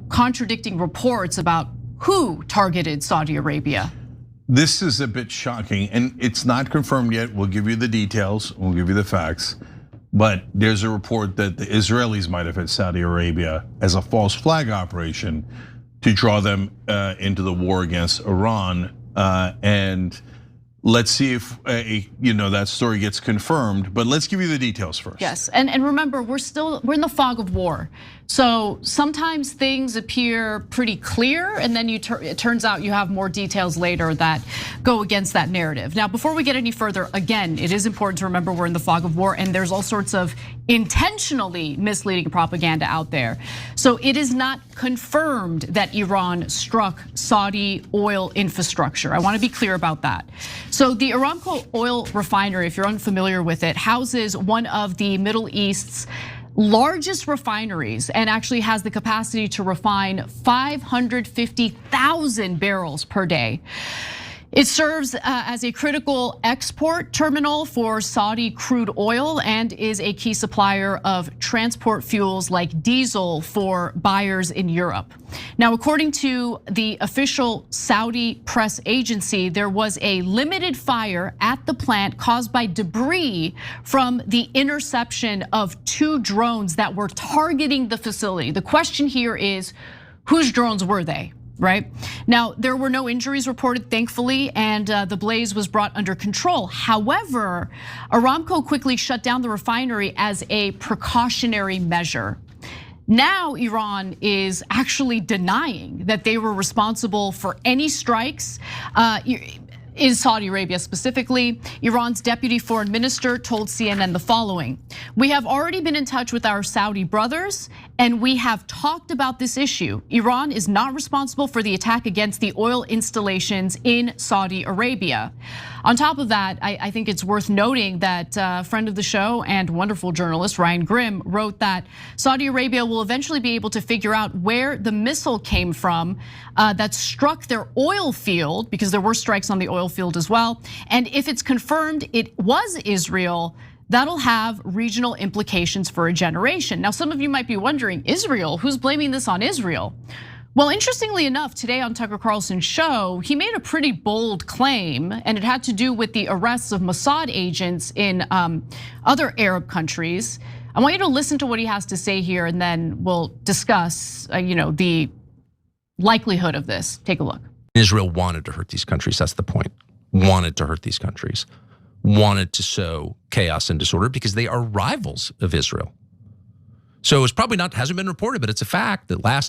contradicting reports about who targeted Saudi Arabia. This is a bit shocking, and it's not confirmed yet. We'll give you the details, we'll give you the facts. But there's a report that the Israelis might have hit Saudi Arabia as a false flag operation to draw them into the war against Iran. And let's see if that story gets confirmed. But let's give you the details first. Yes, and remember, we're in the fog of war. So sometimes things appear pretty clear, and then it turns out you have more details later that go against that narrative. Now, before we get any further, again, it is important to remember we're in the fog of war, and there's all sorts of intentionally misleading propaganda out there. So it is not confirmed that Iran struck Saudi oil infrastructure. I want to be clear about that. So the Aramco oil refinery, if you're unfamiliar with it, houses one of the Middle East's largest refineries and actually has the capacity to refine 550,000 barrels per day. It serves as a critical export terminal for Saudi crude oil and is a key supplier of transport fuels like diesel for buyers in Europe. Now, according to the official Saudi press agency, there was a limited fire at the plant caused by debris from the interception of 2 drones that were targeting the facility. The question here is, whose drones were they? Right now, there were no injuries reported, thankfully, and the blaze was brought under control. However, Aramco quickly shut down the refinery as a precautionary measure. Now, Iran is actually denying that they were responsible for any strikes in Saudi Arabia specifically. Iran's deputy foreign minister told CNN the following: "We have already been in touch with our Saudi brothers and we have talked about this issue. Iran is not responsible for the attack against the oil installations in Saudi Arabia." On top of that, I think it's worth noting that a friend of the show and wonderful journalist Ryan Grimm wrote that Saudi Arabia will eventually be able to figure out where the missile came from that struck their oil field, because there were strikes on the oil field as well. And if it's confirmed it was Israel, that'll have regional implications for a generation. Now, some of you might be wondering, Israel, who's blaming this on Israel? Well, interestingly enough, today on Tucker Carlson's show, he made a pretty bold claim, and it had to do with the arrests of Mossad agents in other Arab countries. I want you to listen to what he has to say here, and then we'll discuss the likelihood of this. Take a look. Israel wanted to hurt these countries, that's the point. Wanted to hurt these countries. Wanted to sow chaos and disorder because they are rivals of Israel. So it's probably hasn't been reported, but it's a fact that last